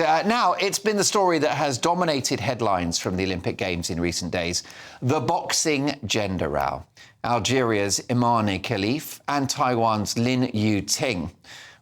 Now, it's been the story that has dominated headlines from the Olympic Games in recent days. The boxing gender row. Algeria's Imane Khalif and Taiwan's Lin Yu-ting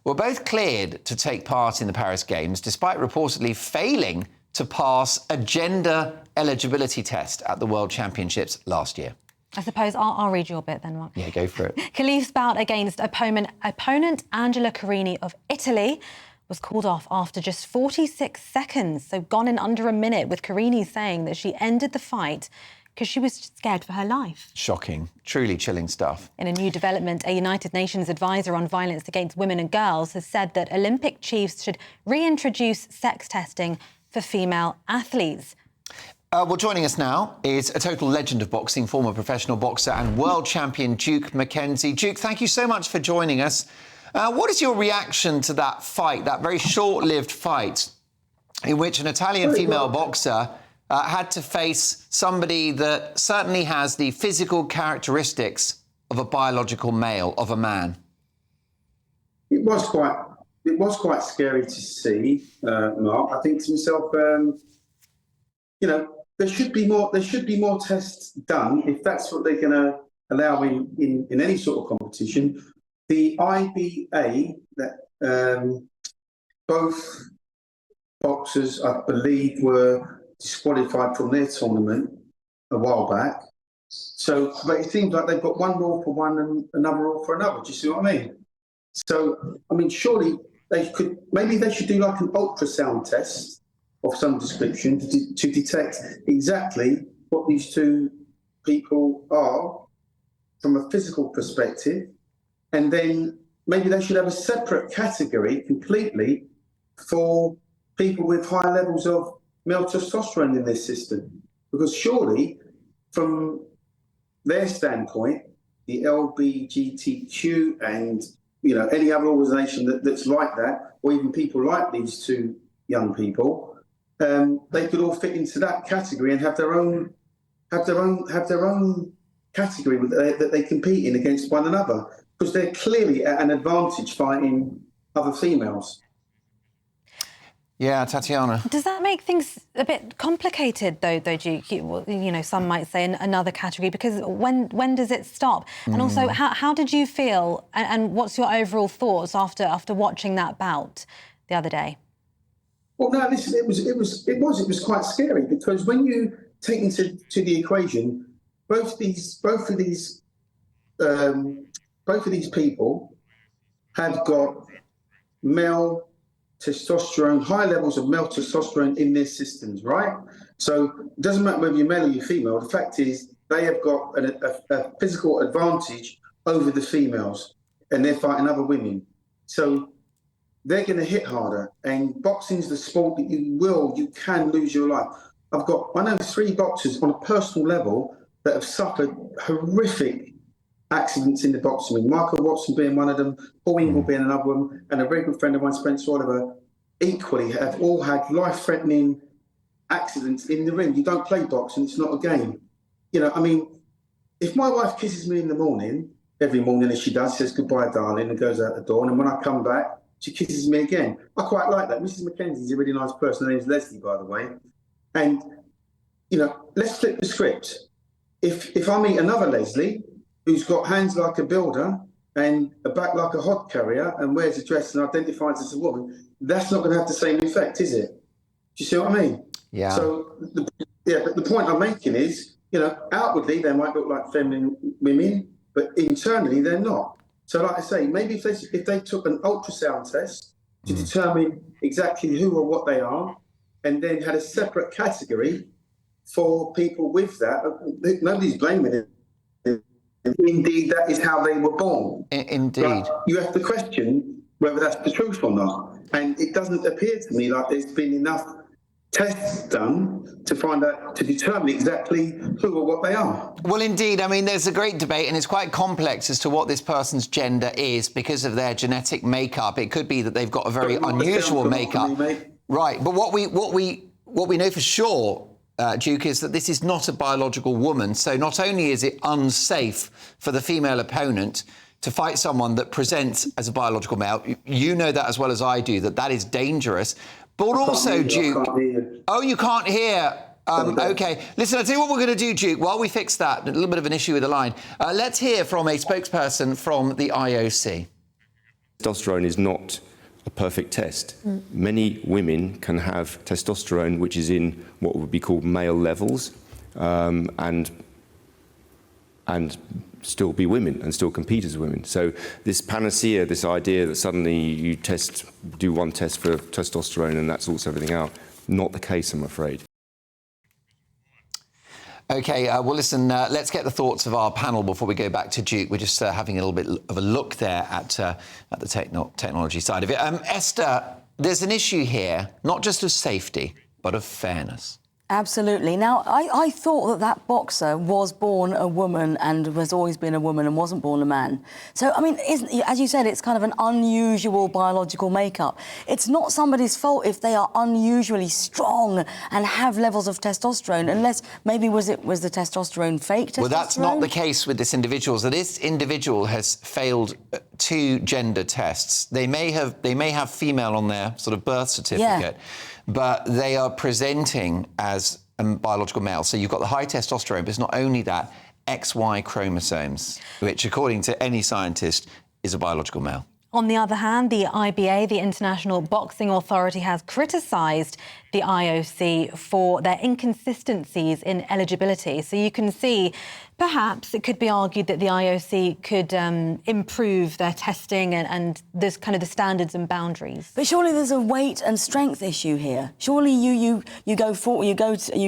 were both cleared to take part in the Paris Games, despite reportedly failing to pass a gender eligibility test at the World Championships last year. I suppose I'll read your bit then, Mark. Yeah, go for it. Khalif's bout against opponent Angela Carini of Italy was called off after just 46 seconds, so gone in under a minute, with Carini saying that she ended the fight because she was scared for her life. Shocking. Truly chilling stuff. In a new development, a United Nations advisor on violence against women and girls has said that Olympic chiefs should reintroduce sex testing for female athletes. Well, joining us now is a total legend of boxing, former professional boxer and world champion Duke McKenzie. Duke, thank you so much for joining us. What is your reaction to that fight, that very short-lived fight, in which an Italian female boxer had to face somebody that certainly has the physical characteristics of a biological male, of a man? It was quite scary to see, Mark. I think to myself, you know, there should be more tests done if that's what they're going to allow in any sort of competition. The IBA, that both boxers, I believe, were disqualified from their tournament a while back. So, but it seems like they've got one rule for one and another rule for another. Do you see what I mean? So, I mean, surely maybe they should do like an ultrasound test of some description to detect exactly what these two people are from a physical perspective. And then maybe they should have a separate category completely for people with high levels of male testosterone in their system. Because surely, from their standpoint, the LGBTQ and any other organisation that's like that, or even people like these two young people, they could all fit into that category and have their own category that they compete in against one another, because they're clearly at an advantage fighting other females. Yeah, Tatiana. Does that make things a bit complicated, though, Duke? You know, some might say another category, because when does it stop? And also, how did you feel, and what's your overall thoughts after watching that bout the other day? Well, no, it was quite scary, because when you take into the equation both of these people have got high levels of male testosterone in their systems, right? So it doesn't matter whether you're male or you're female. The fact is they have got a physical advantage over the females, and they're fighting other women. So they're going to hit harder. And boxing's the sport that you can lose your life. I know 3 boxers on a personal level that have suffered horrific accidents in the boxing ring. Michael Watson being one of them, Paul Ingle being another one, and a very good friend of mine, Spencer Oliver, equally have all had life-threatening accidents in the ring. You don't play boxing, it's not a game. You know, I mean, if my wife kisses me in the morning, every morning as she does, says goodbye, darling, and goes out the door, and when I come back, she kisses me again. I quite like that. Mrs. McKenzie's a really nice person. Her name's Leslie, by the way. And, let's flip the script. If I meet another Leslie who's got hands like a builder and a back like a hod carrier and wears a dress and identifies as a woman, that's not going to have the same effect, is it? Do you see what I mean? Yeah. So, the point I'm making is, outwardly they might look like feminine women, but internally they're not. So, like I say, maybe if they took an ultrasound test to determine exactly who or what they are, and then had a separate category for people with that, nobody's blaming it. Indeed, that is how they were born. Indeed. But you have to question whether that's the truth or not. And it doesn't appear to me like there's been enough tests done to determine exactly who or what they are. Well, indeed. I mean, there's a great debate, and it's quite complex as to what this person's gender is because of their genetic makeup. It could be that they've got a very unusual makeup. Right. But what we know for sure, Duke, is that this is not a biological woman. So not only is it unsafe for the female opponent to fight someone that presents as a biological male, you know that as well as I do, that is dangerous. But also, I Duke... can't hear you. Oh, you can't hear... OK. Listen, I'll tell you what we're going to do, Duke. While we fix that, a little bit of an issue with the line, let's hear from a spokesperson from the IOC. Testosterone is not a perfect test. Many women can have testosterone which is in what would be called male levels, and still be women and still compete as women. So this panacea, this idea that suddenly you do one test for testosterone and that sorts everything out, not the case, I'm afraid. OK, well, listen, let's get the thoughts of our panel before we go back to Duke. We're just having a little bit of a look there at the technology side of it. Esther, there's an issue here, not just of safety, but of fairness. Absolutely. Now, I thought that boxer was born a woman and has always been a woman and wasn't born a man. So, I mean, as you said, it's kind of an unusual biological makeup. It's not somebody's fault if they are unusually strong and have levels of testosterone, unless maybe was the testosterone fake testosterone? Well, that's not the case with this individual. So this individual has failed 2 gender tests. They may have female on their sort of birth certificate. Yeah. But they are presenting as a biological male. So you've got the high testosterone, but it's not only that, XY chromosomes, which, according to any scientist, is a biological male. On the other hand, the IBA, the International Boxing Authority, has criticised the IOC for their inconsistencies in eligibility. So you can see, perhaps it could be argued that the IOC could improve their testing and there's kind of the standards and boundaries. But surely there's a weight and strength issue here. Surely you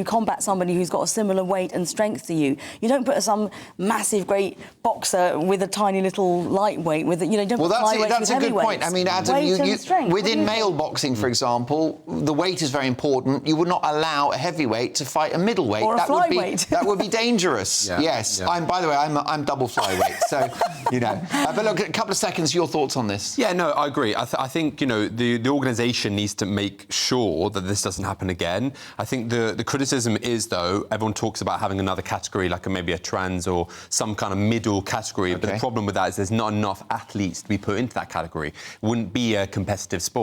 combat somebody who's got a similar weight and strength to you. You don't put some massive great boxer with a tiny little lightweight with you know. Don't put flyweights that's a good point. I mean, Adam, within male boxing, for example, the weight is very important. You would not allow a heavyweight to fight a middleweight. Or a flyweight. That would be dangerous. Yeah. Yes. Yeah. By the way, I'm double flyweight. So, you know. But look, a couple of seconds, your thoughts on this? Yeah, no, I agree. I think, you know, the organisation needs to make sure that this doesn't happen again. I think the criticism is, though, everyone talks about having another category, like maybe a trans or some kind of middle category. Okay. But the problem with that is there's not enough athletes to be put into that category. It wouldn't be a competitive sport.